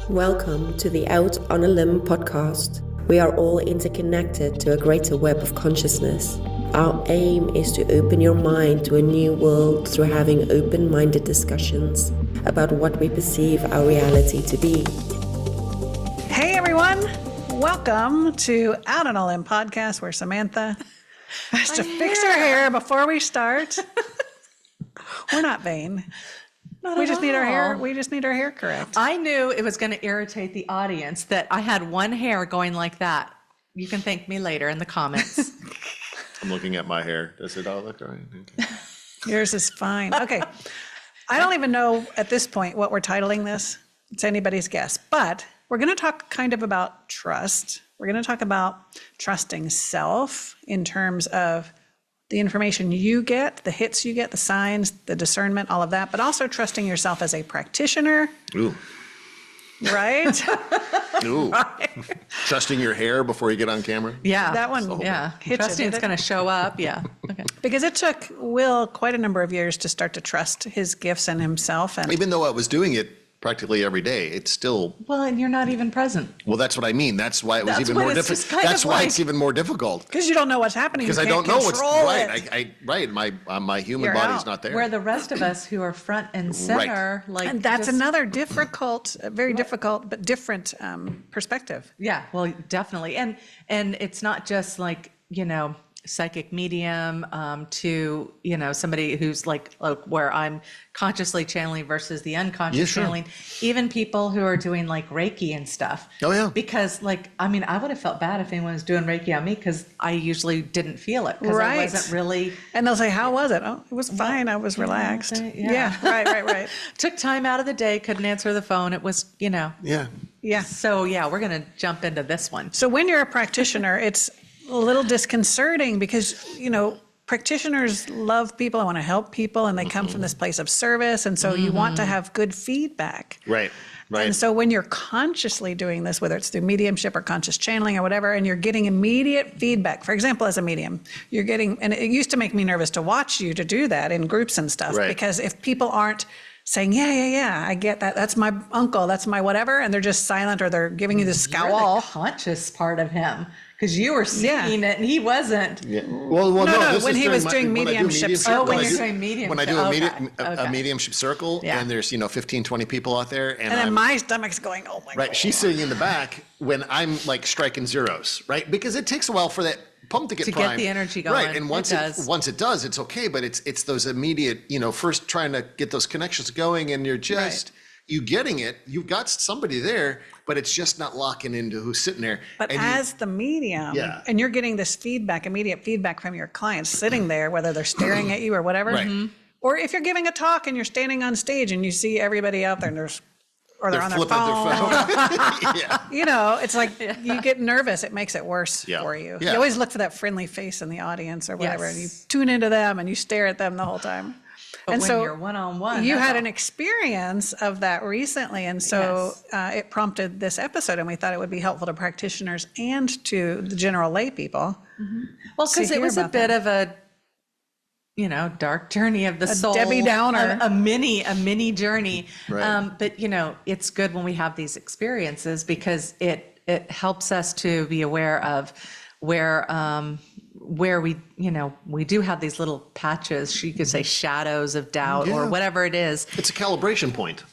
Welcome to the Out on a Limb podcast. We are all interconnected to a greater web of consciousness. Our aim is to open your mind to a new world through having open-minded discussions about what we perceive our reality to be. Hey everyone, welcome to Out on a Limb podcast where Samantha has to fix her hair before we start. We're not vain. We just need our hair correct. I knew it was going to irritate the audience that I had one hair going like that. You can thank me later in the comments. I'm looking at my hair. Does it all look all right? Okay. Yours is fine. Okay. I don't even know at this point what we're titling this. It's anybody's guess. But we're going to talk kind of about trust. We're going to talk about trusting self in terms of the information you get, the hits you get, the signs, the discernment, all of that, but also trusting yourself as a practitioner. Ooh. Right? Ooh. Trusting your hair before you get on camera? Yeah. That one. Yeah. Hits Trusting it's going to show up. Yeah. Okay. Because it took Will quite a number of years to start to trust his gifts and himself. And Even though I was doing it practically every day, it's still, Well, and you're not even present. well, that's what I mean. That's why it was That's even what more it's difficult. just kind That's of why like- it's even more difficult. because you don't know what's happening. Because You I don't can't know what's control right. it. Right. My human You're body's out. not there. Where the rest of us who are front and center, like. And that's just- another difficult, very difficult, but different perspective. Yeah, well, definitely. And it's not just like, psychic medium to, somebody who's like where I'm consciously channeling versus the unconscious Yeah, sure. channeling, even people who are doing like Reiki and stuff. Oh, yeah. Because I would have felt bad if anyone was doing Reiki on me because I usually didn't feel it because Right. I wasn't really. And they'll say, how was it? Oh, it was fine. I was relaxed. yeah. Right. Took time out of the day, couldn't answer the phone. It was, Yeah. Yeah. So yeah, we're going to jump into this one. So when you're a practitioner, it's a little disconcerting because, practitioners love people. I want to help people, and they come from this place of service. And so you want to have good feedback. Right. And so when you're consciously doing this, whether it's through mediumship or conscious channeling or whatever, and you're getting immediate feedback, for example, as a medium, you're getting, and it used to make me nervous to watch you to do that in groups and stuff, Right. because if people aren't saying, yeah, I get that, that's my uncle, that's my whatever, and they're just silent or they're giving you the You're scowl. the conscious part of him because you were seeing it and he wasn't. Yeah. Well, No, this when is he was my- doing when I do mediumship. Oh, when when I you're do- doing mediumship. When I do a Okay. mediumship circle, Yeah. and there's 15, 20 people out there, And then my stomach's going, oh my God. right, she's sitting in the back when I'm like striking zeros, right? Because it takes a while for that pump to get To get primed. the energy going. Right, and once It does. once it does, it's okay. But it's those immediate, first trying to get those connections going, and you're just you getting it. You've got somebody there, but it's just not locking into who's sitting there. But And as the medium, Yeah. and you're getting this feedback, immediate feedback from your clients sitting there, whether they're staring at you or whatever, Right. or if you're giving a talk and you're standing on stage and you see everybody out there and they're on their flipping phone. yeah. It's like you get nervous. It makes it worse Yeah. for you. Yeah. You always look for that friendly face in the audience or whatever, and you Yes. tune into them and you stare at them the whole time. But and when so you're one-on-one, you that's had all. an experience of that recently, and so it prompted this episode, and we thought it would be helpful to practitioners and to the general lay people. Well, to because it hear was a about bit that. of a, dark journey of the soul. Debbie Downer. A mini journey. Right. But, it's good when we have these experiences because it helps us to be aware of where we, we do have these little patches, you could say shadows of doubt or Yeah. whatever it is. It's a calibration point.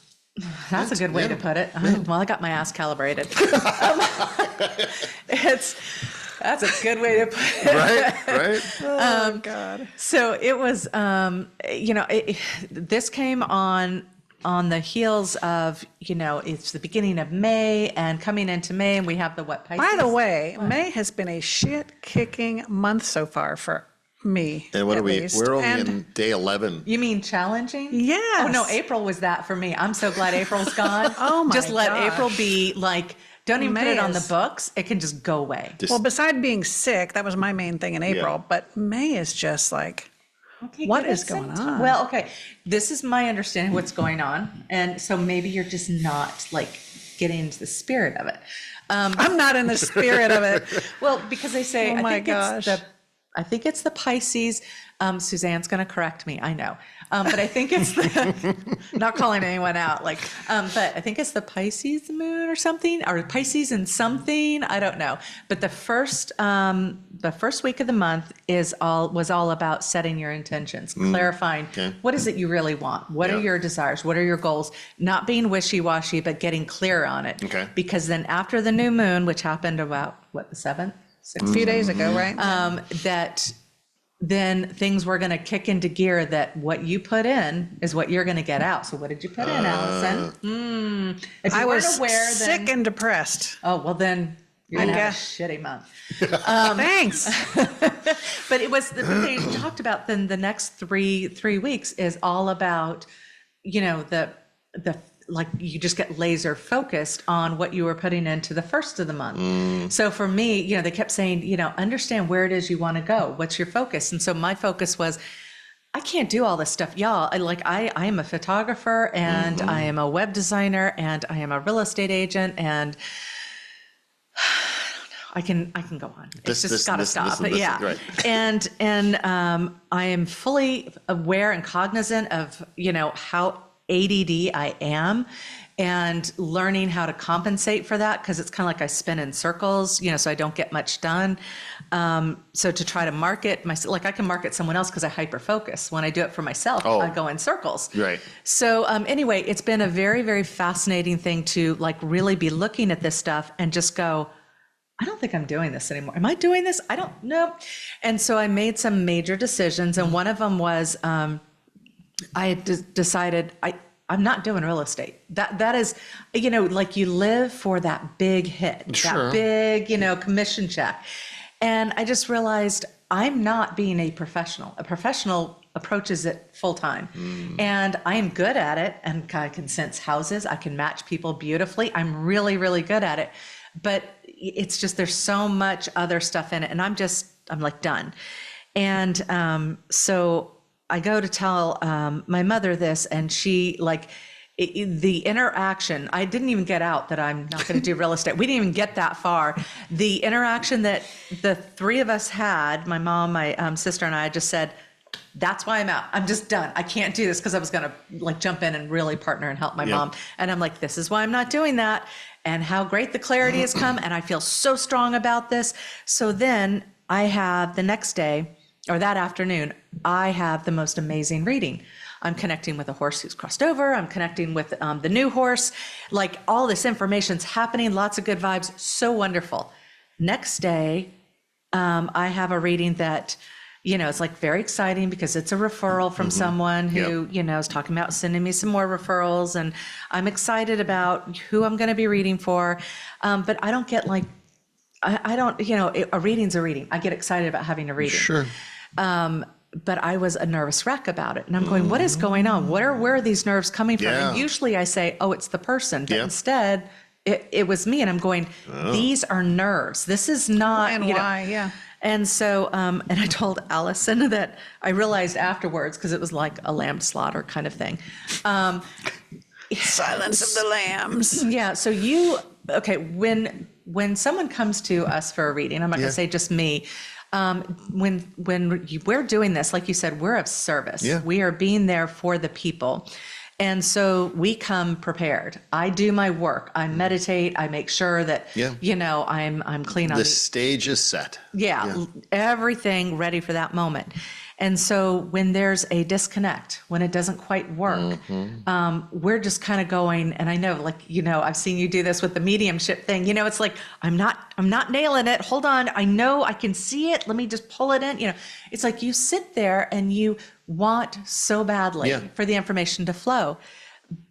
That's a good way to put it. Well, I got my ass calibrated. That's a good way to put it. Right. Oh, God. So it was, this came on the heels of, it's the beginning of May and coming into May, and we have the Pisces. By the way, May has been a shit-kicking month so far for me, And what at are we? least. We're only And- in day 11. You mean challenging? Yes. Oh, no, April was that for me. I'm so glad April's gone. Oh, my Just let gosh. April be like, don't even put May it on the is- books. It can just go away. Well, beside being sick, that was my main thing in April, but May is just like, Okay, what give is us some going time. on? Well, okay. This is my understanding of what's going on. And so maybe you're just not like getting into the spirit of it. I'm not in the spirit of it. Well, because they say, Oh I my think gosh. it's I think it's the Pisces. Suzanne's going to correct me. I know. But I think it's the, not calling anyone out, like, but I think it's the Pisces moon or something, or Pisces and something. I don't know. But the first week of the month was all about setting your intentions, clarifying what is it you really want? What are your desires? What are your goals? Not being wishy-washy, but getting clear on it. Okay. Because then after the new moon, which happened about, the 7th? A few days ago, right? That then things were going to kick into gear, that what you put in is what you're going to get out. So what did you put in, Allison? If you I was weren't aware, sick and depressed. Oh, well then you're in a guess. shitty month. Thanks. But it was, they talked about then the next three weeks is all about, the like you just get laser focused on what you were putting into the first of the month. So for me, they kept saying, understand where it is you want to go. What's your focus? And so my focus was, I can't do all this stuff, y'all. I am a photographer, and I am a web designer, and I am a real estate agent, and I don't know. I can go on. It's just got to stop. But yeah. Right. And I am fully aware and cognizant of, how ADD I am, and learning how to compensate for that, because it's kind of like I spin in circles, so I don't get much done. So to try to market myself, like I can market someone else because I hyper focus. When I do it for myself, I go in circles. Right. So anyway, it's been a very, very fascinating thing to like really be looking at this stuff and just go, I don't think I'm doing this anymore. Am I doing this? I don't know. And so I made some major decisions, and one of them was, I had decided I'm not doing real estate. That is, like you live for that big hit, that big, commission check. And I just realized I'm not being a professional. A professional approaches it full time. And I am good at it, and I can sense houses. I can match people beautifully. I'm really, really good at it. But it's just, there's so much other stuff in it. And I'm like done. And so I go to tell my mother this, and she the interaction, I didn't even get out that I'm not going to do real estate. We didn't even get that far. The interaction that the three of us had, my mom, my sister, and I just said, that's why I'm out. I'm just done. I can't do this, because I was going to jump in and really partner and help my mom. And I'm like, this is why I'm not doing that. And how great the clarity has come. And I feel so strong about this. So then I have the next day, or that afternoon, I have the most amazing reading. I'm connecting with a horse who's crossed over. I'm connecting with the new horse. Like all this information's happening, lots of good vibes, so wonderful. Next day, I have a reading that, it's like very exciting, because it's a referral from someone who, is talking about sending me some more referrals. And I'm excited about who I'm going to be reading for. But I don't get I don't, a reading's a reading. I get excited about having a reading. Sure. But I was a nervous wreck about it. And I'm going, what is going on? Where are these nerves coming from? Yeah. And usually I say, oh, it's the person. But instead, it was me. And I'm going, these are nerves. This is not, And why, yeah. And so, and I told Allison that I realized afterwards, because it was like a lamb slaughter kind of thing. Silence of the lambs. Yeah. So when someone comes to us for a reading, I'm not going to say just me, when we're doing this, like you said, we're of service. Yeah. We are being there for the people. And so we come prepared. I do my work. I meditate. I make sure that, I'm clean on The stage is set. everything ready for that moment. And so when there's a disconnect, when it doesn't quite work, we're just kind of going, and I know, I've seen you do this with the mediumship thing. It's like, I'm not nailing it. Hold on. I know I can see it. Let me just pull it in. It's like you sit there and you want so badly for the information to flow,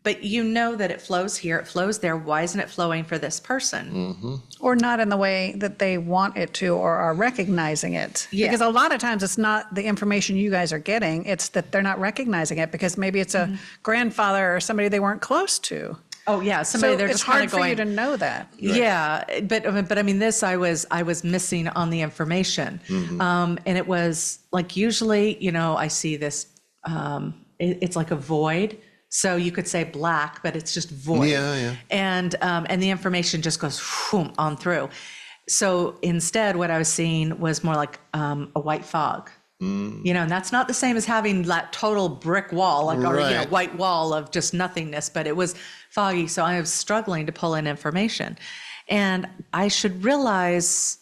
but that it flows here, it flows there. Why isn't it flowing for this person? Or not in the way that they want it to, or are recognizing it. Yeah. Because a lot of times it's not the information you guys are getting, it's that they're not recognizing it, because maybe it's a grandfather or somebody they weren't close to. Oh yeah, somebody So they're it's just kind hard of for going. you to know that. Yeah, but I mean, this I was missing on the information, and it was like usually, I see this. It's like a void. So you could say black, but it's just void. Yeah. And the information just goes on through. So instead, what I was seeing was more like a white fog. You know, and that's not the same as having that total brick wall, like or Right. white wall of just nothingness, but it was foggy. So I was struggling to pull in information. And I should realize,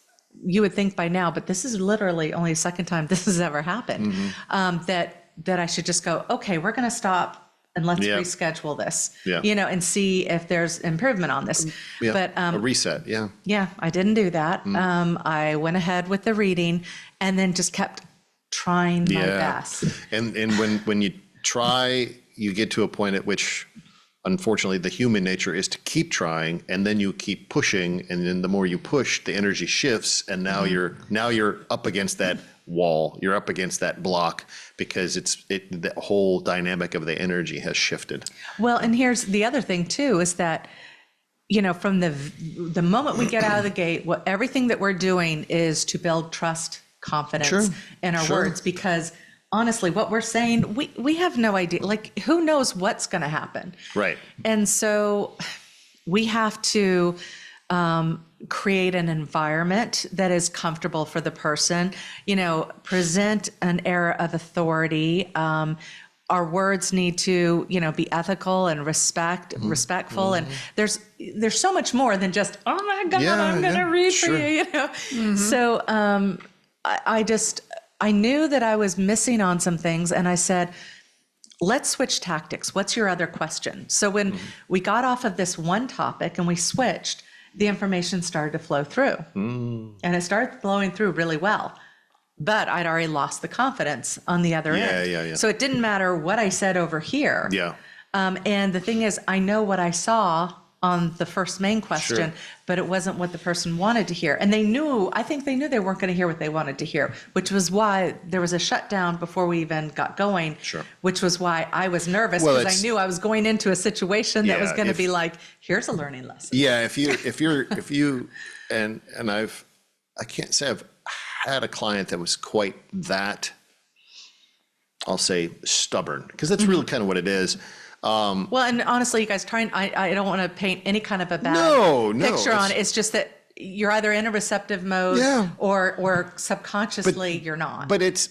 you would think by now, but this is literally only the second time this has ever happened, that I should just go, okay, we're going to stop and let's Yeah. reschedule this, Yeah. you know, and see if there's improvement on this. Yeah. But A reset. Yeah. yeah, I didn't do that. I went ahead with the reading and then just kept trying my best. And when you try, you get to a point at which, unfortunately, the human nature is to keep trying, and then you keep pushing, and then the more you push, the energy shifts, and now you're up against that wall. You're up against that block because the whole dynamic of the energy has shifted. Well, and here's the other thing too, is that, you know, from the moment we get out of the gate, everything that we're doing is to build trust, confidence Sure. in our Sure. words, because honestly, what we're saying, we have no idea. Like, who knows what's going to happen? Right. And so we have to create an environment that is comfortable for the person, you know, present an air of authority. Our words need to, you know, be ethical and respectful. And there's so much more than just, oh my God, Yeah, I'm going to yeah, read sure. for you, you know? So I knew that I was missing on some things, and I said, let's switch tactics. What's your other question? So when we got off of this one topic and we switched, the information started to flow through. And it started flowing through really well. But I'd already lost the confidence on the other end. Yeah. So it didn't matter what I said over here. Yeah. And the thing is, I know what I saw on the first main question, Sure. but it wasn't what the person wanted to hear. And I think they knew they weren't going to hear what they wanted to hear, which was why there was a shutdown before we even got going, Sure. which was why I was nervous, Well, because I knew I was going into a situation that Yeah, was going to if- be like, here's a learning lesson. Yeah, if you and I can't say I've had a client that was quite that, I'll say, stubborn, because that's really kind of what it is. Well, and honestly, you guys, I don't want to paint any kind of a bad No, picture on it's- it. It's just that you're either in a receptive mode Yeah. or subconsciously you're not. But it,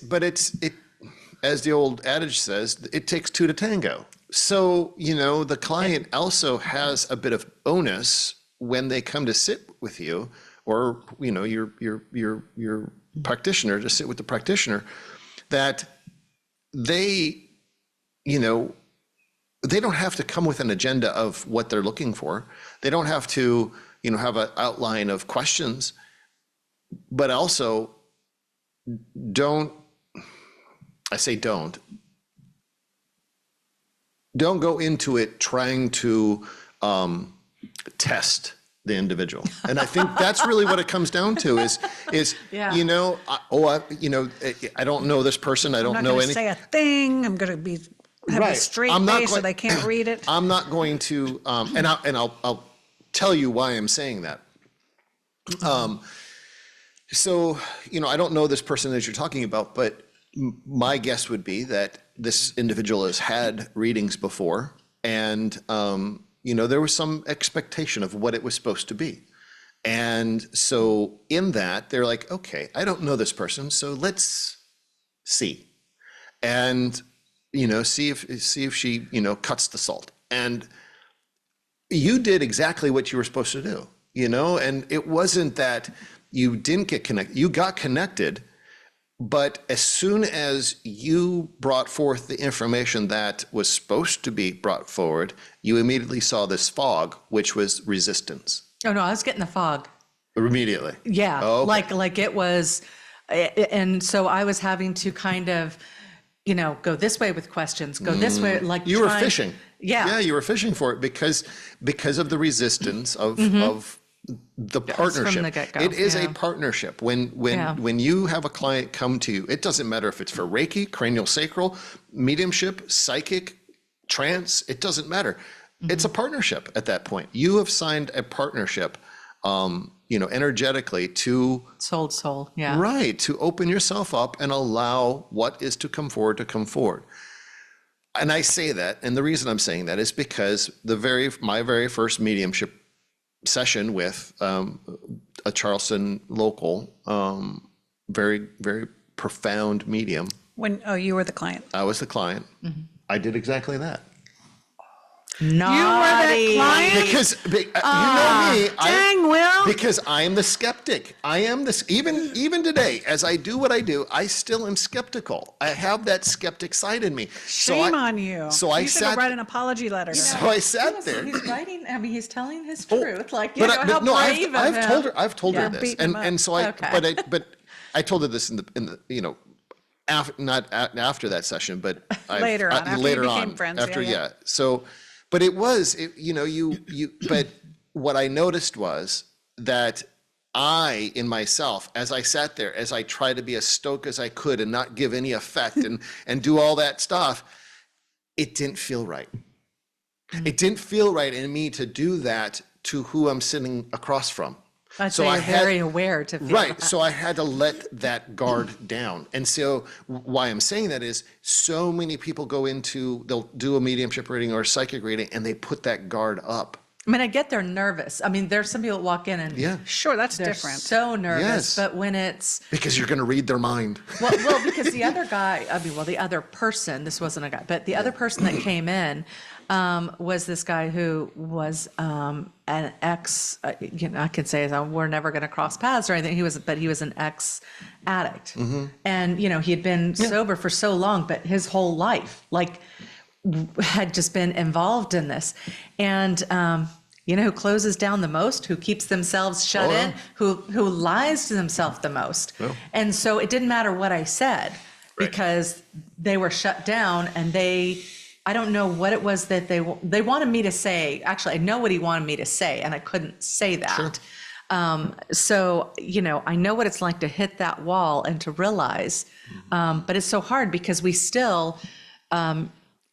as the old adage says, it takes two to tango. So, you know, the client also has a bit of onus when they come to sit with you, or, you know, your practitioner, to sit with the practitioner, that they, you know, they don't have to come with an agenda of what they're looking for. They don't have to, you know, have an outline of questions, but also don't go into it trying to test the individual. And I think that's really what it comes down to is, Yeah. you know, I don't know this person. I I'm don't not know going to anything. say a thing. I'm going to have a Right. straight I'm not face so going- they can't read it. I'm not going to, and I'll tell you why I'm saying that. So, you know, I don't know this person as you're talking about, but my guess would be that this individual has had readings before, and, you know, there was some expectation of what it was supposed to be. And so in that, they're like, okay, I don't know this person, so let's see. And, you know, see if she, you know, cuts the salt. And you did exactly what you were supposed to do, you know, and it wasn't that you didn't get connected. You got connected, but as soon as you brought forth the information that was supposed to be brought forward, you immediately saw this fog, which was resistance. Oh no, I was getting the fog. Immediately. Yeah, Oh, okay. like it was, and so I was having to kind of, you know, go this way with questions, go this way, like You were trying- fishing. Yeah. Yeah, you were fishing for it because of the resistance of the partnership. from the get-go, It is yeah. a partnership. When Yeah. when you have a client come to you, it doesn't matter if it's for Reiki, cranial sacral, mediumship, psychic, trance, it doesn't matter. It's a partnership at that point. You have signed a partnership, you know, energetically to soul, yeah. right, to open yourself up and allow what is to come forward. And I say that, and the reason I'm saying that is because my very first mediumship session with a Charleston local, very, very profound medium. You were the client. I was the client. I did exactly that. Naughty. You were that client? Because you know me, Dang, Will. because I am the skeptic. I am this even today, as I do what I do, I still am skeptical. I have that skeptic side in me. Shame on you. So I you should sat. write an apology letter. To So her. I sat there. He's writing, I mean, he's telling his truth. Like, you But know, how brave of him. I've told her this, beating him up. and so I, Okay. but I told her this in the not after that session, but Later on, after you later became on, friends, after yeah. So, but but what I noticed was that I, in myself, as I sat there, as I tried to be as stoic as I could and not give any effect and do all that stuff, it didn't feel right. It didn't feel right in me to do that to who I'm sitting across from. I'd say you're very aware to feel Right. that. So I had to let that guard down. And so why I'm saying that is so many people they'll do a mediumship reading or a psychic reading and they put that guard up. I mean, I get they're nervous. I mean, there's some people that walk in and Sure, that's they're different. so nervous. Yes. But when it's, Because you're going to read their mind. well, because the other guy, the other person, this wasn't a guy, but the other person that came in was this guy who was an ex, I can say we're never going to cross paths or anything. He was an ex addict. And, he had been sober for so long, but his whole life, had just been involved in this. And, who closes down the most, who keeps themselves shut in, who lies to themselves the most. And so it didn't matter what I said because they were shut down and I don't know what it was that they wanted me to say. Actually, I know what he wanted me to say and I couldn't say that. So, I know what it's like to hit that wall and to realize, but it's so hard because we still,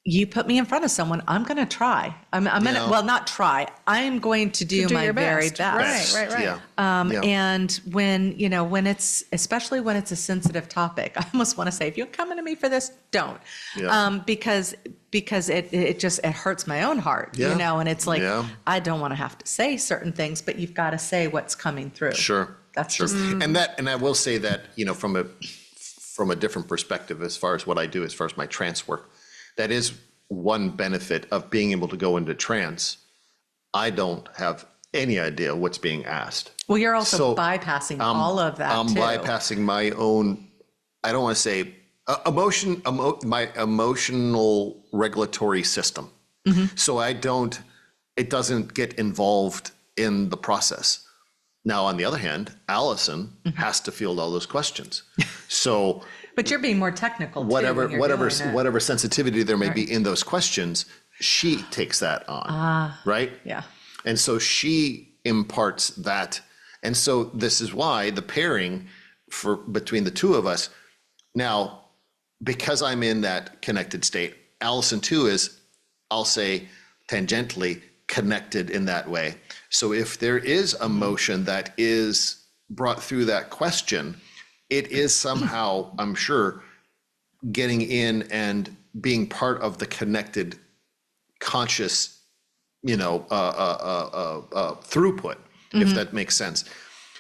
you put me in front of someone, I'm going to try. I'm going to, well, not try. I'm going to do my your very best. best. Right. Yeah. And when it's, especially when it's a sensitive topic, I almost want to say, if you're coming to me for this, don't. Because it hurts my own heart, and it's like, I don't want to have to say certain things, but you've got to say what's coming through. Sure. That's sure. just, And I will say that, from a different perspective, as far as what I do, as far as my trance work, that is one benefit of being able to go into trance. I don't have any idea what's being asked. well, you're also bypassing all of that I'm too. bypassing my own, I don't want to say my emotional regulatory system. So it doesn't get involved in the process. Now, on the other hand, Allison has to field all those questions. So But you're being more technical too. whatever sensitivity there may be in those questions, she takes that on, right? Yeah. And so she imparts that. And so this is why the pairing between the two of us, now, because I'm in that connected state, Allison too is, I'll say, tangentially connected in that way. So if there is emotion that is brought through that question, it is somehow, I'm sure, getting in and being part of the connected conscious, throughput, if that makes sense.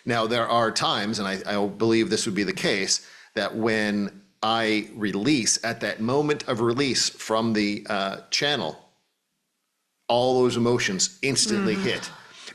Now, there are times, and I believe this would be the case, that when I release, at that moment of release from the channel, all those emotions instantly hit.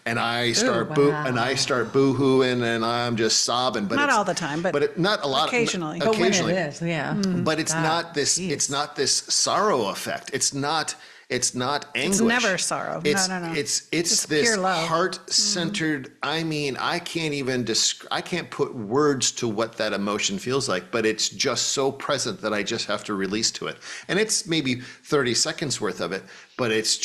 And I start boo-hooing and I'm just sobbing. But Not all the time, but not a lot. occasionally. But when it is, yeah. But it's not this. It's not this sorrow effect. It's not anguish. It's never sorrow. No. It's It's this pure love. heart-centered. I mean, I can't even I can't put words to what that emotion feels like, but it's just so present that I just have to release to it. And it's maybe 30 seconds worth of it, but it's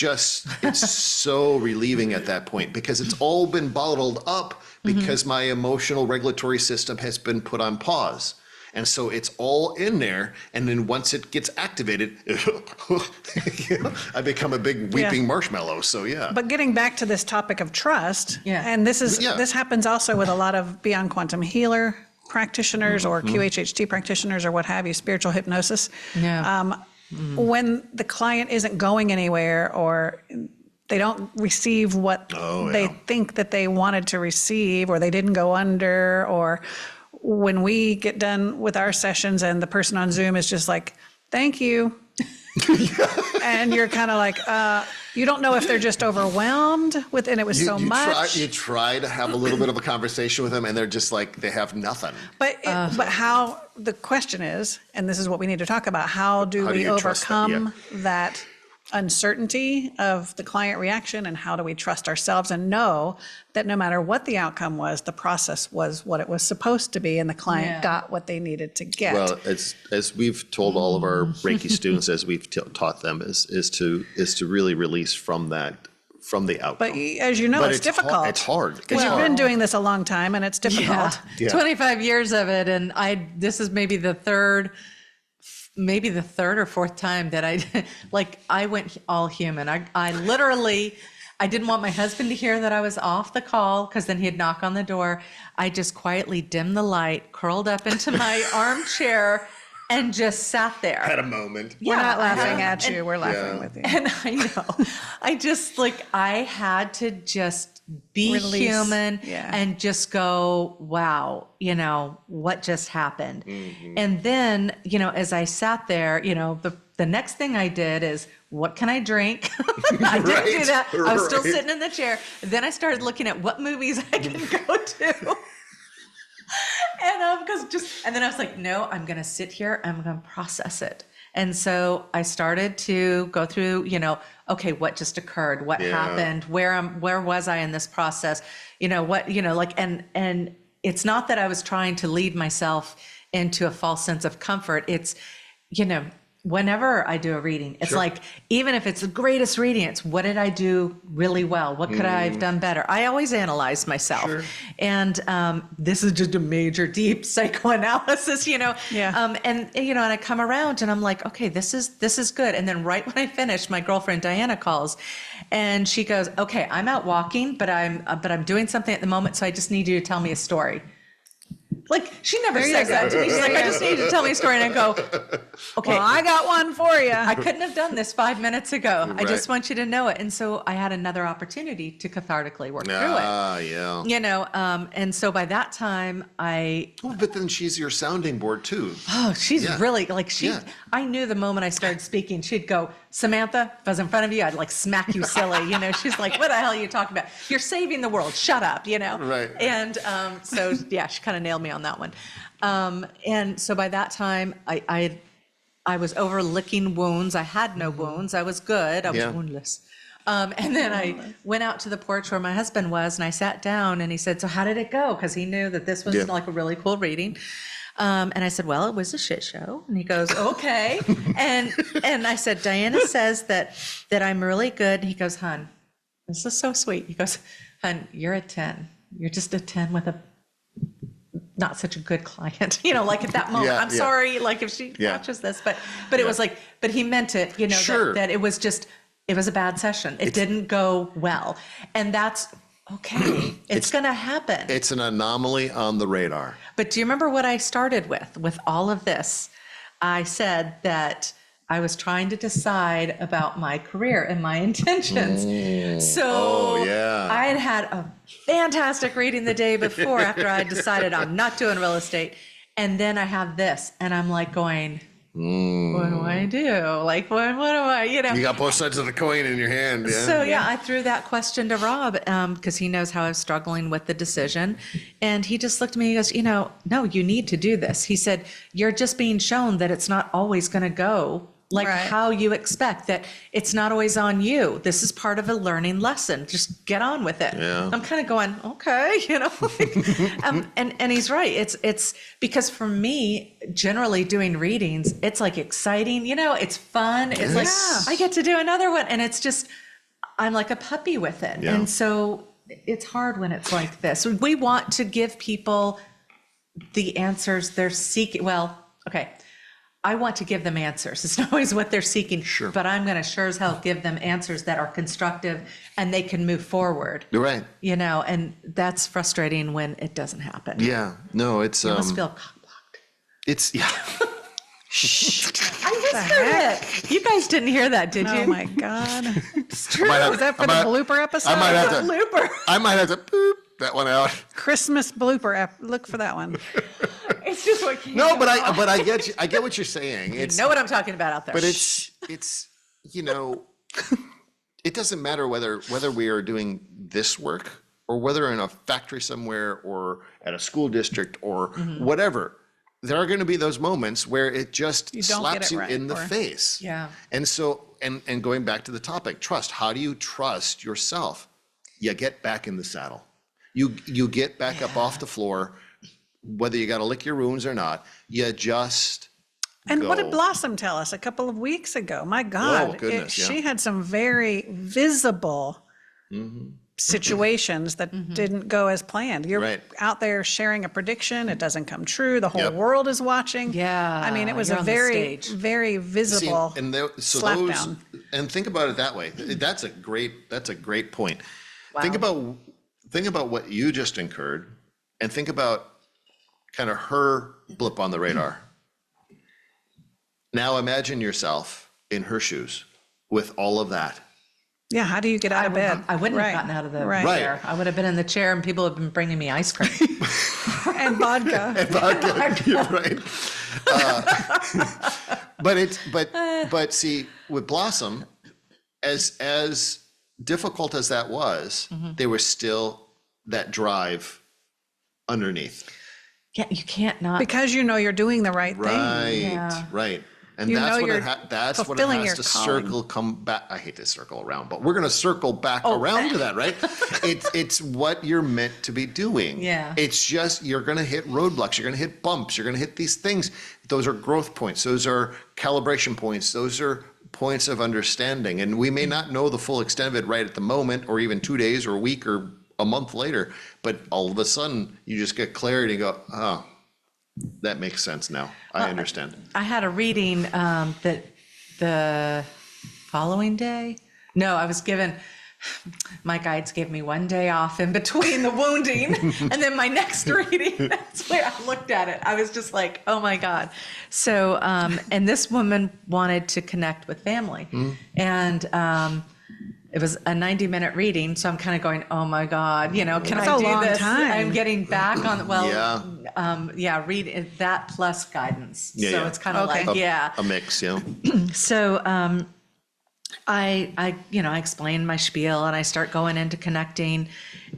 so relieving at that point because it's all been bottled up because my emotional regulatory system has been put on pause. And so it's all in there. And then once it gets activated, I become a big weeping marshmallow. So, yeah. But getting back to this topic of trust, Yeah. and this happens also with a lot of beyond quantum healer practitioners or QHHT practitioners or what have you, spiritual hypnosis. Yeah. When the client isn't going anywhere or they don't receive what they think that they wanted to receive, or they didn't go under, or when we get done with our sessions and the person on Zoom is just like, thank you. And you're kind of like, you don't know if they're just overwhelmed with, and it was so much. You try to have a little bit of a conversation with them, and they're just like, they have nothing. But how, the question is, and this is what we need to talk about, how do we you trust them? overcome that uncertainty of the client reaction, and how do we trust ourselves and know that no matter what the outcome was, the process was what it was supposed to be, and the client got what they needed to get. Well, as we've told all of our Reiki students, as we've taught them, is to really release from the outcome. But as you know, it's difficult. It's hard. Because you've been doing this a long time, and it's difficult. Yeah. 25 years of it, and this is maybe the third or fourth time that I went all human. I literally, I didn't want my husband to hear that I was off the call, because then he'd knock on the door. I just quietly dimmed the light, curled up into my armchair, and just sat there. Had a moment. We're not laughing at you. We're laughing with you. And I know, I had to just be Release. human Yeah. and just go, wow, what just happened? And then, as I sat there, the next thing I did is, what can I drink? I didn't do that. I was still sitting in the chair. Then I started looking at what movies I can go to. And then I was like, no, I'm going to sit here. I'm going to process it. And so I started to go through, okay, what just occurred? What happened? Where was I in this process? And it's not that I was trying to lead myself into a false sense of comfort. It's, whenever I do a reading, it's like, even if it's the greatest reading, it's what did I do really well? What could I have done better? I always analyze myself. Sure. And this is just a major deep psychoanalysis, And, and I come around and I'm like, okay, this is good. And then right when I finish, my girlfriend Diana calls and she goes, okay, I'm out walking, but I'm doing something at the moment. So I just need you to tell me a story. Like, she never says that to me. She's like, I just need you to tell me a story. And I go, okay. Well, I got one for you. I couldn't have done this 5 minutes ago. I just want you to know it. And so I had another opportunity to cathartically work through it. Yeah. And so by that time But then she's your sounding board too. she's really I knew the moment I started speaking, she'd go, Samantha, if I was in front of you, I'd like smack you silly. She's like, what the hell are you talking about? You're saving the world. Shut up, Right. And so, she kind of nailed me on that one. And so by that time, I was over licking wounds. I had no wounds. I was good. I was woundless. And then I went out to the porch where my husband was, and I sat down, and he said, so how did it go? Because he knew that this was like a really cool reading. And I said, well, it was a shit show. And he goes, okay. and I said, Diana says that I'm really good. And he goes, hun, this is so sweet. He goes, hun, you're a 10. You're just a 10 with a not such a good client, like at that moment. I'm sorry, if she watches this, but it was like, but he meant it, that it was a bad session. It didn't go well. And that's okay. It's going to happen. It's an anomaly on the radar. But do you remember what I started with all of this? I said that I was trying to decide about my career and my intentions. So I had a fantastic reading the day before after I decided I'm not doing real estate. And then I have this, and I'm like going, what do I do? Like, what do I, You got both sides of the coin in your hand. Yeah. So I threw that question to Rob because he knows how I was struggling with the decision. And he just looked at me, he goes, no, you need to do this. He said, you're just being shown that it's not always going to go how you expect, that it's not always on you. This is part of a learning lesson. Just get on with it. Yeah. I'm kind of going, okay, and he's right. It's because for me, generally doing readings, it's like exciting, it's fun. It's like, I get to do another one. And it's just, I'm like a puppy with it. Yeah. And so it's hard when it's like this. We want to give people the answers they're seeking. Well, okay. I want to give them answers. It's not always what they're seeking, but I'm going to sure as hell give them answers that are constructive and they can move forward. You're right. And that's frustrating when it doesn't happen. Yeah. No, it's You must feel cock-blocked. It's I whispered it. You guys didn't hear that, did you? Oh my God. It's true. Is that for the blooper episode? I might have to boop that one out. Christmas blooper. Look for that one. It's just what came No, out. but I get you. I get what you're saying. You know what I'm talking about out there. But it's it doesn't matter whether we are doing this work or whether in a factory somewhere or at a school district or whatever. There are going to be those moments where it just slaps you in the face. Yeah. And so, and going back to the topic, trust. How do you trust yourself? You get back in the saddle. You get back up off the floor, whether you got to lick your wounds or not. You just And go. what did Blossom tell us a couple of weeks ago? My God, Oh, goodness, she had some very visible situations that didn't go as planned. You're Right. out there sharing a prediction. It doesn't come true. The whole Yep. world is watching. Yeah, I mean, it was you're a on the very, stage. very visible slap down. And think about it that way. That's a great point. Wow. Think about what you just incurred, and think about kind of her blip on the radar. Now imagine yourself in her shoes with all of that. Yeah, how do you get out of bed? I wouldn't Right. have gotten out of the Right. chair. I would have been in the chair and people have been bringing me ice cream. And vodka. You're right. But see, with Blossom, as difficult as that was, there was still that drive underneath. Yeah, you can't not. Because you know you're doing the right thing. Right, Yeah. right. And You that's know what you're that's what it fulfilling has your to calling. come back. I hate to circle around, but we're going to circle back around to that, right? It's what you're meant to be doing. Yeah. It's just you're going to hit roadblocks. You're going to hit bumps. You're going to hit these things. Those are growth points. Those are calibration points. Those are points of understanding. And we may not know the full extent of it right at the moment, or even 2 days or a week or a month later, but all of a sudden you just get clarity and go, oh, that makes sense now. I understand. I had a reading that the following day. No, I was given, my guides gave me 1 day off in between the wounding. And then my next reading, that's where I looked at it. I was just like, oh my God. So, and this woman wanted to connect with family. And it was a 90-minute reading. So I'm kind of going, oh my God, can That's I a do long this? time. I'm getting back on, read that plus guidance. Yeah, so yeah. it's kind of Okay. like, yeah. A mix, So I explain my spiel and I start going into connecting,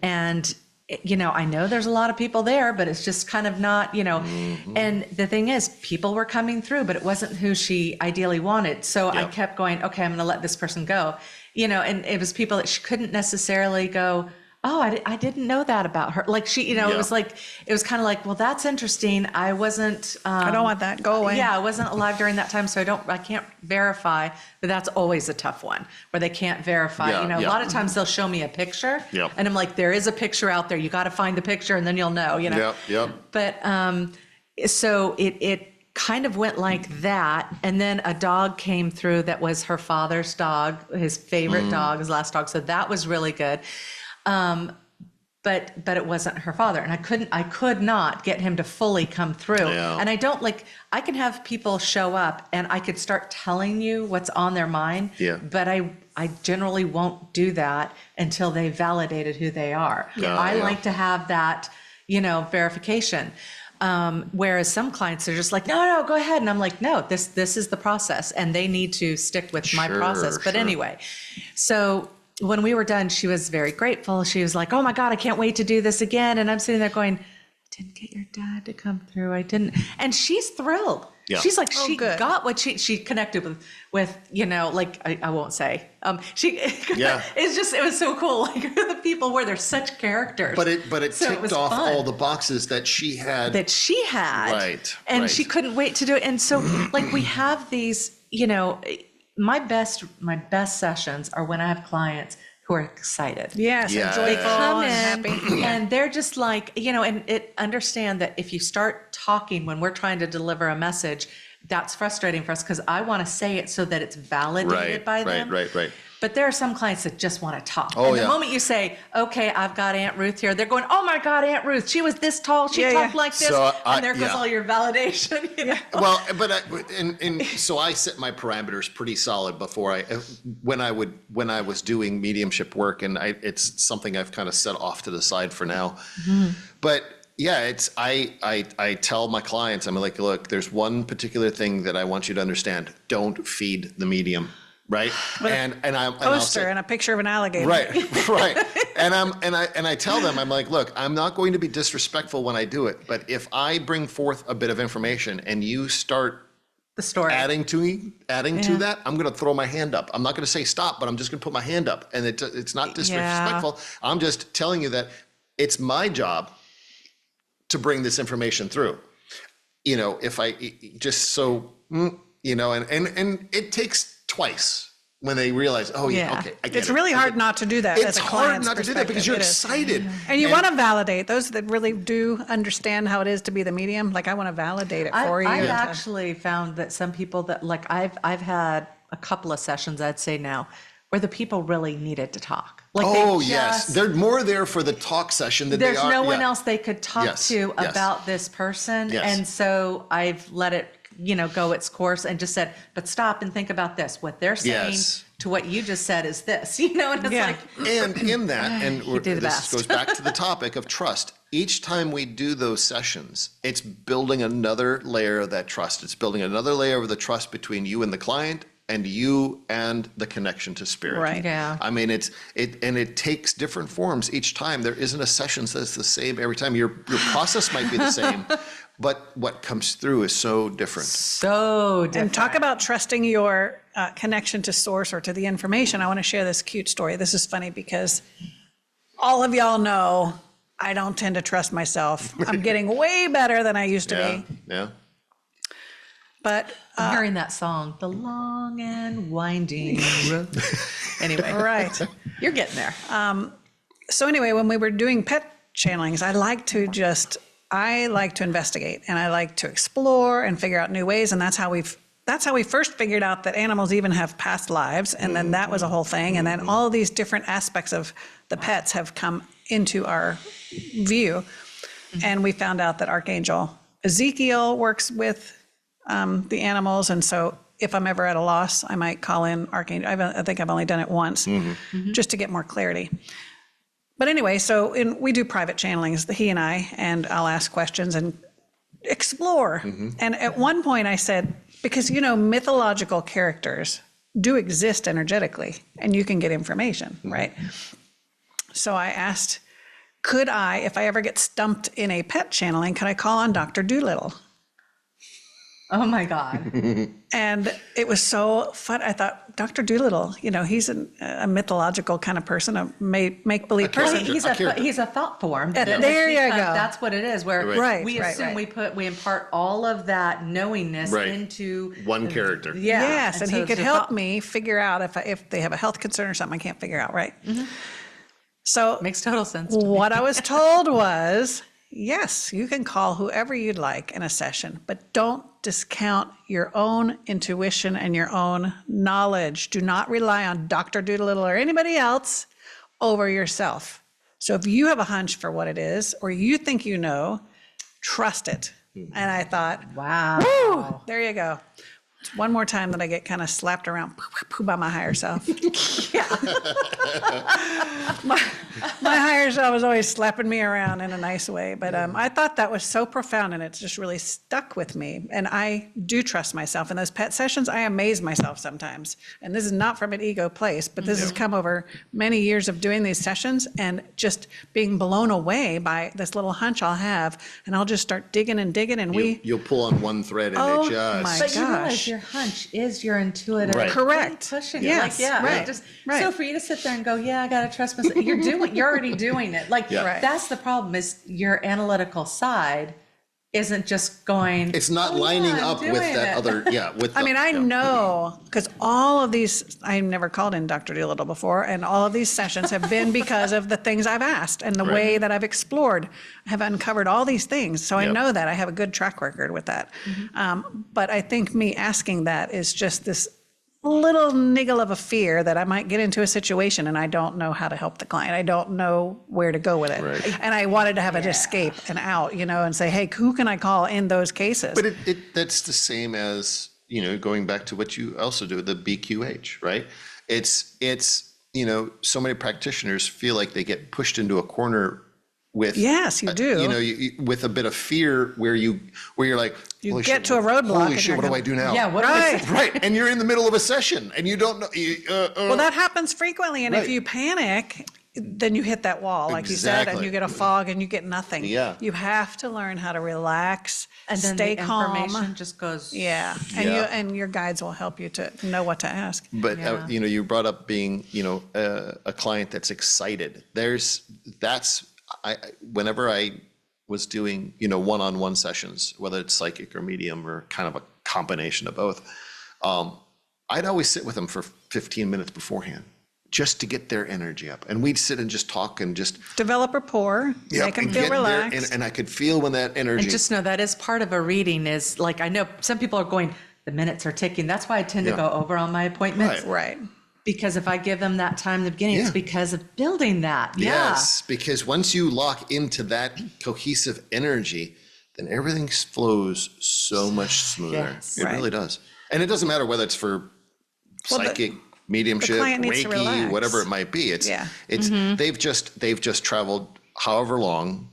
and I know there's a lot of people there, but it's just kind of not, and the thing is, people were coming through, but it wasn't who she ideally wanted. So I Yep. kept going, okay, I'm going to let this person go, and it was people that she couldn't necessarily go, oh, I didn't know that about her. Like it was like, it was kind of like, well, that's interesting. I wasn't, I don't want that. Go away. yeah, I wasn't alive during that time, so I can't verify, but that's always a tough one where they can't verify. Yeah, A yeah. lot of times they'll show me a picture Yep. and I'm like, there is a picture out there. You got to find the picture and then you'll know, Yep. But, so it kind of went like that. And then a dog came through that was her father's dog, his favorite dog, his last dog. So that was really good. But it wasn't her father, and I could not get him to fully come through. Yeah. And I can have people show up and I could start telling you what's on their mind. Yeah. But I generally won't do that until they validated who they are. I yeah. like to have that, verification. Whereas some clients are just like, no, go ahead. And I'm like, no, this is the process, and they need to stick with my Sure, process. But sure. anyway, so when we were done, she was very grateful. She was like, oh my God, I can't wait to do this again. And I'm sitting there going, I didn't get your dad to come through. I didn't. And she's thrilled. Yeah. She's like, she good. got what she connected with, like, I won't say, Yeah. it was so cool. Like the people where they're such characters. But it So ticked was off fun. all the boxes that she had. Right, And right. she couldn't wait to do it. And so like we have these, my best sessions are when I have clients who are excited. Yes, Yeah. and They joyful Come and in happy. and they're just like, and understand that if you start talking when we're trying to deliver a message, that's frustrating for us because I want to say it so that it's validated by them. Right. But there are some clients that just want to talk. Oh, and yeah. the moment you say, okay, I've got Aunt Ruth here, they're going, oh my God, Aunt Ruth, she was this tall, she talked like this. So and there goes all your validation. You know? Well, but so I set my parameters pretty solid before when I was doing mediumship work, and it's something I've kind of set off to the side for now. But yeah, I tell my clients, I'm like, look, there's one particular thing that I want you to understand. Don't feed the medium. Right. And I'll Poster say, and a picture of an alligator. right. And I tell them, I'm like, look, I'm not going to be disrespectful when I do it, but if I bring forth a bit of information and you start The story. adding to that, I'm going to throw my hand up. I'm not going to say stop, but I'm just going to put my hand up, and it's not disrespectful. I'm just telling you that it's my job to bring this information through. You know, if I just so, you know, and it takes twice when they realize, oh yeah, okay, I get it. It's really hard not to do that as It's a hard client's not to do that because perspective. you're It is. excited. And you want to validate those that really do understand how it is to be the medium. Like, I want to validate it for you. I've actually found that some people that, like, I've had a couple of sessions, I'd say now, where the people really needed to talk. Like, Oh they yes, just, they're more there for the talk session than they there's are. no one yeah. else they could talk Yes, to yes. about this person. Yes. And so I've let it, you know, go its course and just said, but stop and think about this. What they're saying Yes. to what you just said is this, you know, and it's Yeah. like, And in that, and You do the this best. goes back to the topic of trust. Each time we do those sessions, it's building another layer of that trust. It's building another layer of the trust between you and the client, and you and the connection to spirit. Right. Yeah. I mean, it takes different forms each time. There isn't a session that's the same every time. Your process might be the same, but what comes through is so different. so different. And talk about trusting your connection to source or to the information. I want to share this cute story. This is funny because all of y'all know I don't tend to trust myself. I'm getting way better than I used to Yeah, be. yeah. But I'm hearing that song, The Long and Winding Road. Anyway, right. you're getting there. So anyway, when we were doing pet channelings, I like to investigate, and I like to explore and figure out new ways. And that's how we first figured out that animals even have past lives. And then that was a whole thing. And then all of these different aspects of the pets have come into our view. And we found out that Archangel Ezekiel works with the animals. And so if I'm ever at a loss, I might call in Archangel. I think I've only done it once just to get more clarity. But anyway, so we do private channelings, he and I, and I'll ask questions and explore. And at one point I said, because, you know, mythological characters do exist energetically and you can get information, right? So I asked, could I, if I ever get stumped in a pet channeling, could I call on Dr. Doolittle? Oh my God. And it was so fun. I thought, Dr. Doolittle, you know, he's a mythological kind of person, a make-believe Well, person. he's a thought form. There you go. That's what it is. Where Right, we right, assume right. we impart all of that knowingness Right. into One character. Yeah. Yes, and so he it's could a help thought- me figure out if they have a health concern or something I can't figure out, right? So Makes total sense. To me. what I was told was, yes, you can call whoever you'd like in a session, but don't discount your own intuition and your own knowledge. Do not rely on Dr. Doolittle or anybody else over yourself. So if you have a hunch for what it is, or you think you know, trust it. And I thought, Wow. woo, there you go. It's one more time that I get kind of slapped around by my higher self. my higher self is always slapping me around in a nice way. But I thought that was so profound, and it's just really stuck with me. And I do trust myself. In those pet sessions, I amaze myself sometimes. And this is not from an ego place, but this has come over many years of doing these sessions and just being blown away by this little hunch I'll have. And I'll just start digging and digging. And You'll pull on one thread and Oh, it just. my But you realize gosh. your hunch is your intuitive. Right. Correct. Pushing Yes, it. Like, yeah. right, Just, right. So for you to sit there and go, yeah, I got to trust myself. You're already doing it. Like, Yeah. Right. that's the problem is your analytical side isn't just going. It's not "Oh, yeah, lining I'm up with doing that it." other, with I the- mean, I yeah. know, because all of these, I've never called in Dr. Doolittle before, and all of these sessions have been because of the things I've asked and the Right. way that I've explored. I have uncovered all these things. So I Yep. know that. I have a good track record with that. But I think me asking that is just this little niggle of a fear that I might get into a situation and I don't know how to help the client. I don't know where to go with it. Right. And I wanted to have an escape and out, and say, hey, who can I call in those cases? But that's the same as, going back to what you also do, the BQH, right? It's so many practitioners feel like they get pushed into a corner with, Yes, you do. With a bit of fear where you're like, You holy get shit, to a roadblock Holy and shit, you're what do gonna- I do now? Yeah, what Right. Right, and you're in the middle of a session and you don't know. Well, that happens frequently. And if Right. you panic, then you hit that wall, like you said, and Exactly. you get a fog and you get nothing. Yeah. You have to learn how to relax, And then stay the calm. information just goes. Yeah. And your guides will help you to know what to ask. But Yeah. you brought up being a client that's excited. Whenever I was doing one-on-one sessions, whether it's psychic or medium or kind of a combination of both, I'd always sit with them for 15 minutes beforehand just to get their energy up, and we'd sit and just talk and just Develop rapport, make them and feel get their- relaxed. and I could feel when that energy. And just know that is part of a reading is like, I know some people are going, the minutes are ticking. That's why I tend to Yeah. go over on my appointments. Right. Because if I give them that time in the beginning, Yeah. it's because of building that. Yeah. Yes, because once you lock into that cohesive energy, then everything flows so much smoother. Yes. It Right. really does. And it doesn't matter whether it's for Well, psychic, mediumship, client needs to Reiki, relax. whatever it might be. It's Yeah. they've just traveled however long,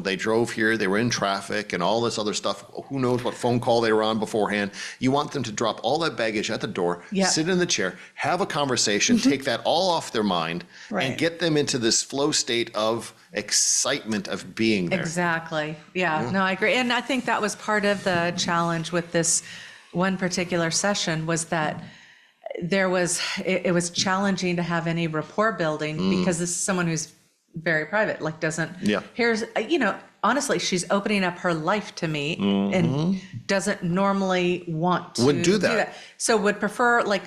they drove here, they were in traffic and all this other stuff. Who knows what phone call they were on beforehand. You want them to drop all that baggage at the door, Yeah. sit in the chair, have a conversation, take that all off their mind, Right. and get them into this flow state of excitement of being there. Exactly. Yeah, no, I agree. And I think that was part of the challenge with this one particular session was that it was challenging to have any rapport building because this is someone who's very private, like doesn't, Yeah. honestly, she's opening up her life to me and doesn't normally want to Wouldn't do that. So would prefer like,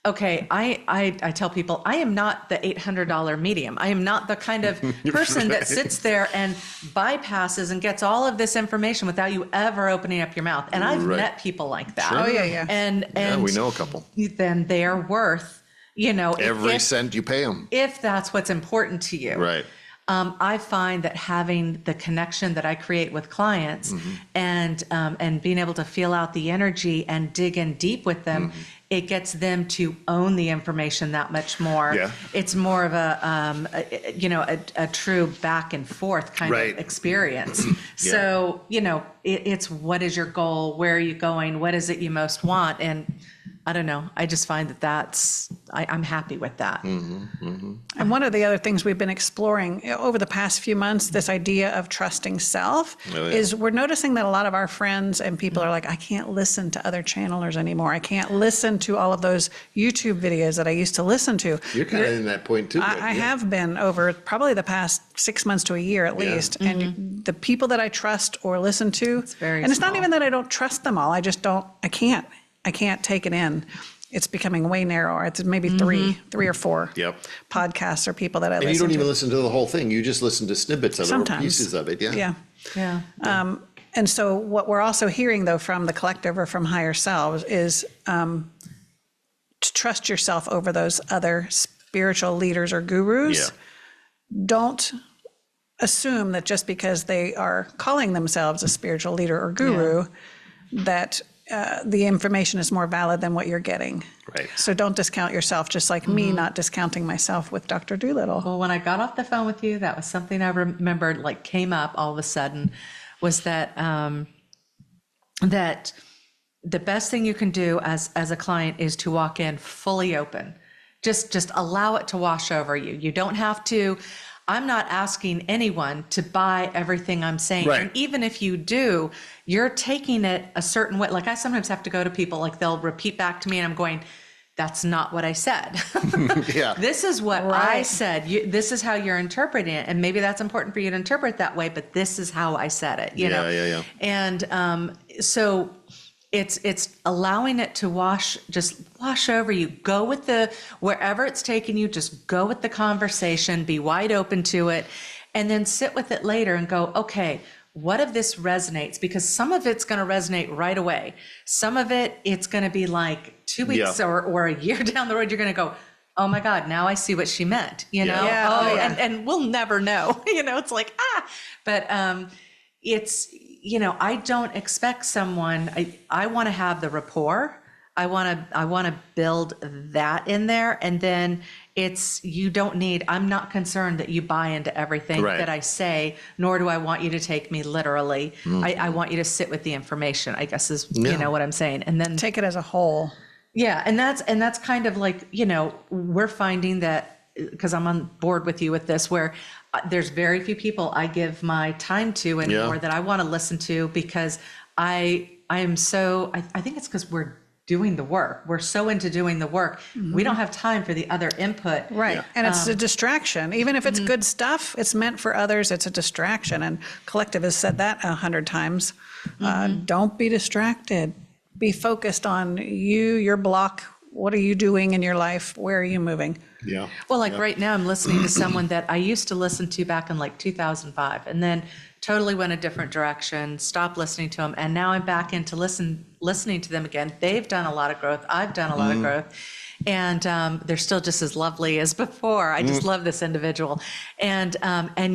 okay, I tell people, I am not the $800 medium. I am not the kind of person that sits there and bypasses and gets all of this information without you ever opening up your mouth. And I've Right. met people like that. Sure. Oh, yeah. And Yeah, we know a couple. then they are worth, Every if, cent you pay them. if that's what's important to you. Right. I find that having the connection that I create with clients and being able to feel out the energy and dig in deep with them, it gets them to own the information that much more. Yeah. It's more of a true back and forth kind Right. of experience. So, it's what is your goal? Where are you going? What is it you most want? And I don't know. I just find that I'm happy with that. And one of the other things we've been exploring over the past few months, this idea of trusting self, Oh, yeah. is we're noticing that a lot of our friends and people are like, I can't listen to other channelers anymore. I can't listen to all of those YouTube videos that I used to listen to. You're kind of in that point too. I have been over probably the past 6 months to a year at least. And the people that I trust or listen to, very and it's not small. even that I don't trust them all. I just don't, I can't take it in. It's becoming way narrower. It's maybe three or four Yep. podcasts or people that I And you listen don't to. even listen to the whole thing. You just listen to snippets of it or Sometimes. pieces of it. Yeah. Yeah. Yeah. And so what we're also hearing though from the collective or from higher selves is to trust yourself over those other spiritual leaders or gurus. Yeah. Don't assume that just because they are calling themselves a spiritual leader or guru, that the information is more valid than what you're getting. Right. So don't discount yourself, just like me not discounting myself with Dr. Doolittle. Well, when I got off the phone with you, that was something I remembered, like came up all of a sudden, was that that the best thing you can do as a client is to walk in fully open. Just allow it to wash over you. You don't have to. I'm not asking anyone to buy everything I'm saying. Right. And even if you do, you're taking it a certain way. Like I sometimes have to go to people, like they'll repeat back to me and I'm going, that's not what I said. Yeah. This is what I Right. said. This is how you're interpreting it. And maybe that's important for you to interpret that way, but this is how I said it, you know? Yeah. And so it's allowing it to just wash over you. Go with wherever it's taking you, just go with the conversation, be wide open to it, and then sit with it later and go, okay, what if this resonates? Because some of it's going to resonate right away. Some of it's going to be like 2 weeks or a year down the road, you're going to go, oh my God, now I see what she meant, you know? And we'll never know, it's like, but it's, I don't expect someone, I want to have the rapport. I want to build that in there. And then I'm not concerned that you buy into everything that I say, nor do I want you to take me literally. I want you to sit with the information, I guess is, what I'm saying. And then take it as a whole. Yeah. And that's kind of like, we're finding that, because I'm on board with you with this, where there's very few people I give my time to anymore that I want to listen to, because I think it's because we're doing the work. We're so into doing the work. We don't have time for the other input. Right. And it's a distraction. Even if it's good stuff, it's meant for others. It's a distraction. And Collective has said that 100 times. Don't be distracted. Be focused on your block. What are you doing in your life? Where are you moving? Yeah. Well, right now I'm listening to someone that I used to listen to back in 2005, and then totally went a different direction, stopped listening to them. And now I'm back into listening to them again. They've done a lot of growth. I've done a lot of growth. And they're still just as lovely as before. I just love this individual. And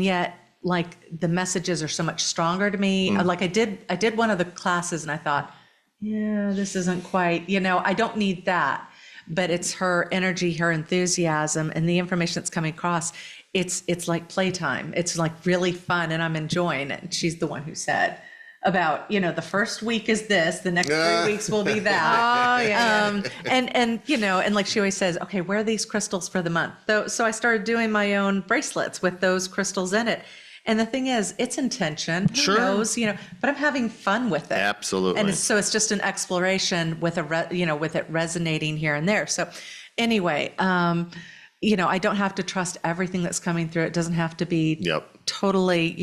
yet, the messages are so much stronger to me. I did one of the classes and I thought, this isn't quite, I don't need that. But it's her energy, her enthusiasm, and the information that's coming across. It's like playtime. It's like really fun, and I'm enjoying it. And she's the one who said about, the first week is this, the next 3 weeks will be that. And like she always says, okay, where are these crystals for the month? So I started doing my own bracelets with those crystals in it. And the thing is, it's intention. Who knows, but I'm having fun with it. Absolutely. And so it's just an exploration with with it resonating here and there. So anyway, I don't have to trust everything that's coming through. It doesn't have to be totally,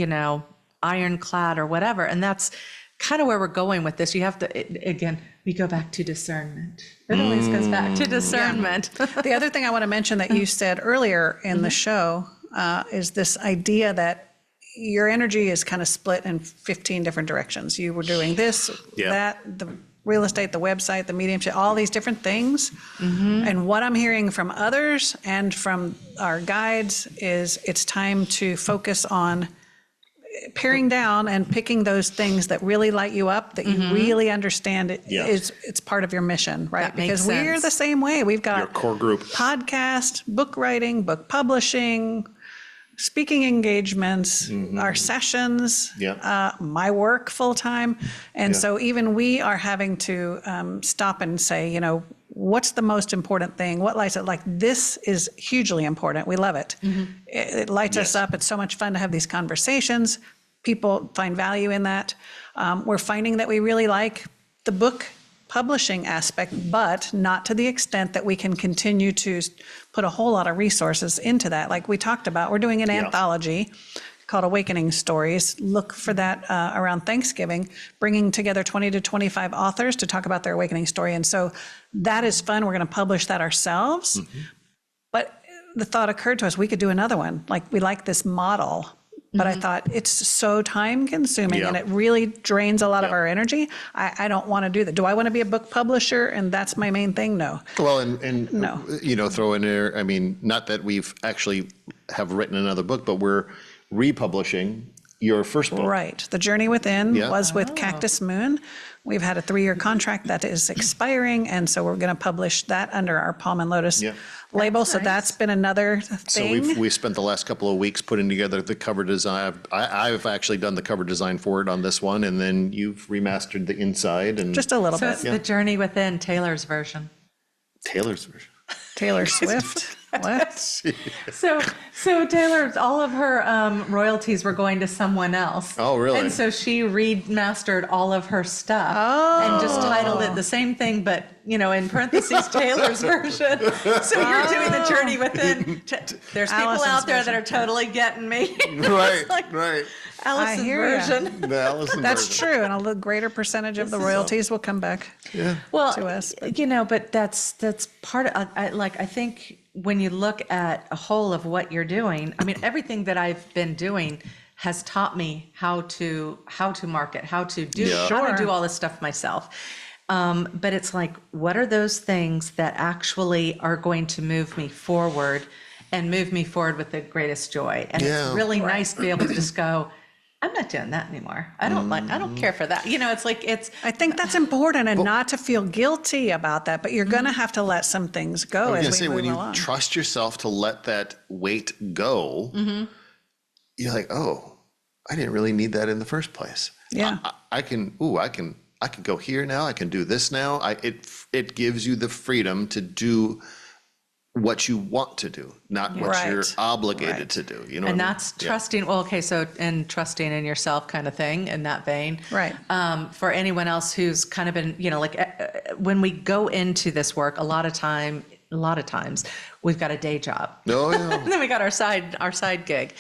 ironclad or whatever. And that's kind of where we're going with this. You have to, again, we go back to discernment. It always goes back to discernment. The other thing I want to mention that you said earlier in the show is this idea that your energy is kind of split in 15 different directions. You were doing this, that, the real estate, the website, the mediumship, all these different things. And what I'm hearing from others and from our guides is it's time to focus on paring down and picking those things that really light you up, that you really understand it's part of your mission, right? Because we're the same way. We've got your core group, podcast, book writing, book publishing, speaking engagements, our sessions, my work full time. And so even we are having to stop and say, what's the most important thing? What lights it? Like, this is hugely important. We love it. It lights us up. It's so much fun to have these conversations. People find value in that. We're finding that we really like the book publishing aspect, but not to the extent that we can continue to put a whole lot of resources into that. Like we talked about, we're doing an anthology called Awakening Stories. Look for that around Thanksgiving, bringing together 20 to 25 authors to talk about their awakening story. And so that is fun. We're going to publish that ourselves. But the thought occurred to us, we could do another one. Like, we like this model. But I thought, it's so time consuming and it really drains a lot of our energy. I don't want to do that. Do I want to be a book publisher and that's my main thing? No. Well, and no. Throw in there, I mean, not that we've actually have written another book, but we're republishing your first book. Right. The Journey Within was with Cactus Moon. We've had a 3-year contract that is expiring, and so we're going to publish that under our Palm and Lotus label. That's nice. So that's been another thing. So we spent the last couple of weeks putting together the cover design. I've actually done the cover design for it on this one, and then you've remastered the inside and just a little bit. It's The Journey Within, Taylor's version. Taylor's version. Taylor Swift. What? So Taylor, all of her royalties were going to someone else. Oh, really? And so she remastered all of her stuff and just titled it the same thing, but in parentheses, Taylor's version. So you're doing the Journey Within. There's people Allison's out there version. that are totally getting me. Right, right. Allison's version. The Allison That's version. true, and a greater percentage of the royalties will come back to us. But that's part of. I think when you look at a whole of what you're doing, I mean, everything that I've been doing has taught me how to market, how to do all this stuff myself. But it's like, what are those things that actually are going to move me forward and move me forward with the greatest joy? And it's really nice to be able to just go, I'm not doing that anymore. I don't care for that. It's like, I think that's important, and not to feel guilty about that, but you're going to have to let some things go as we move along. When you trust yourself to let that weight go, you're like, oh, I didn't really need that in the first place. Yeah. I can go here now. I can do this now. It gives you the freedom to do what you want to do, not what you're obligated to do. And that's trusting. Well, okay. So, and trusting in yourself kind of thing in that vein. Right. For anyone else who's kind of been, when we go into this work, a lot of times we've got a day job. Oh, yeah. And then we got our side gig.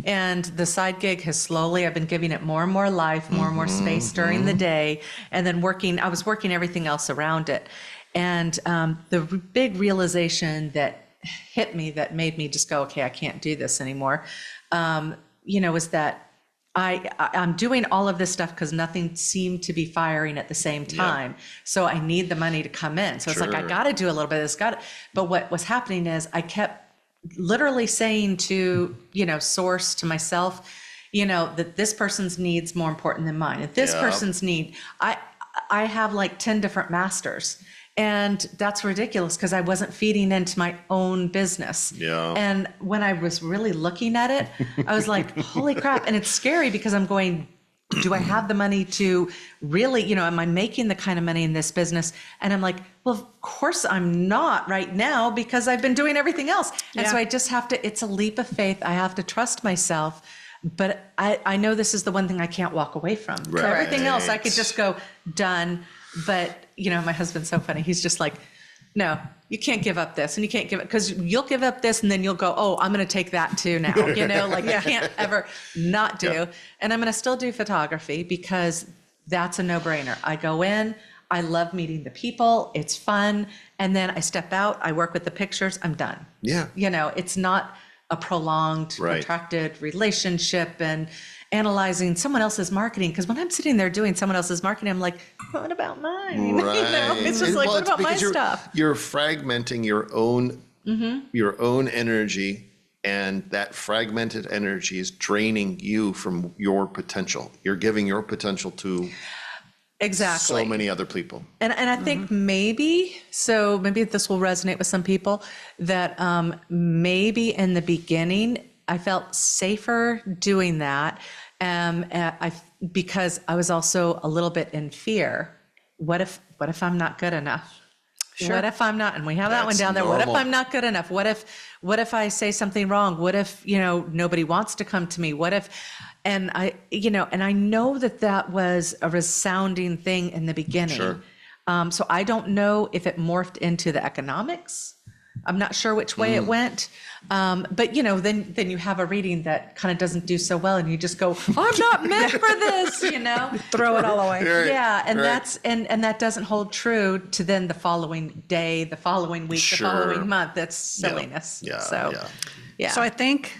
And the side gig has slowly, I've been giving it more and more life, more and more space during the day. And then I was working everything else around it. And the big realization that hit me, that made me just go, okay, I can't do this anymore, was that I'm doing all of this stuff because nothing seemed to be firing at the same time. Yeah. So I need the money to come in. So it's like, I got to do a little bit of this. But what was happening is I kept literally saying to, source, to myself, that this person's need's more important than mine. If this person's need, I have like 10 different masters. And that's ridiculous because I wasn't feeding into my own business. Yeah. And when I was really looking at it, I was like, holy crap. And it's scary because I'm going, do I have the money to really, am I making the kind of money in this business? And I'm like, well, of course I'm not right now because I've been doing everything else. And so I just have to, it's a leap of faith. I have to trust myself. But I know this is the one thing I can't walk away from. Right. Everything else I could just go, done. But, my husband's so funny. He's just like, no, you can't give up this, and you can't give it, because you'll give up this and then you'll go, oh, I'm going to take that too now. You can't ever not do. Yep. And I'm going to still do photography because that's a no-brainer. I go in, I love meeting the people. It's fun. And then I step out, I work with the pictures, I'm done. Yeah. It's not a prolonged, protracted relationship and analyzing someone else's marketing. Because when I'm sitting there doing someone else's marketing, I'm like, what about mine? Right. It's just like, what about my stuff? You're fragmenting your own energy, and that fragmented energy is draining you from your potential. You're giving your potential to so many other people. And I think maybe this will resonate with some people, that maybe in the beginning I felt safer doing that, because I was also a little bit in fear. What if I'm not good enough? Sure. What if I'm not? And we have that one down there. Normal. What if I'm not good enough? What if I say something wrong? What if nobody wants to come to me? What if? And I know that was a resounding thing in the beginning. Sure. So I don't know if it morphed into the economics. I'm not sure which way it went. But then you have a reading that kind of doesn't do so well, and you just go, I'm not meant for this, Throw it all away. Right. Yeah. And that's, and that doesn't hold true to then the following day, the following week, the following month. That's silliness. Yeah. So I think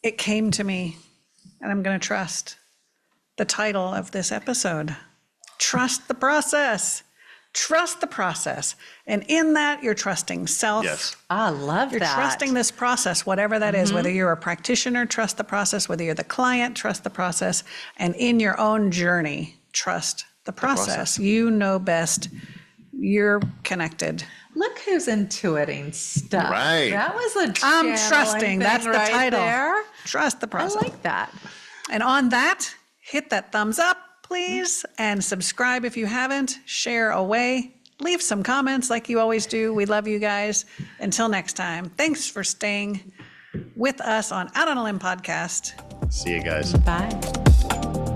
it came to me, and I'm going to trust the title of this episode. Trust the process. Trust the process. And in that, you're trusting self. Yes. I love that. You're trusting this process, whatever that is, whether you're a practitioner, trust the process, whether you're the client, trust the process. And in your own journey, trust the process. You know best. You're connected. Look who's intuiting stuff. Right. That was a I'm trusting. That's the right title. There. Trust the process. I like that. And on that, hit that thumbs up, please, and subscribe if you haven't. Share away. Leave some comments like you always do. We love you guys. Until next time, thanks for staying with us on Out on a Limb podcast. See you guys. Bye.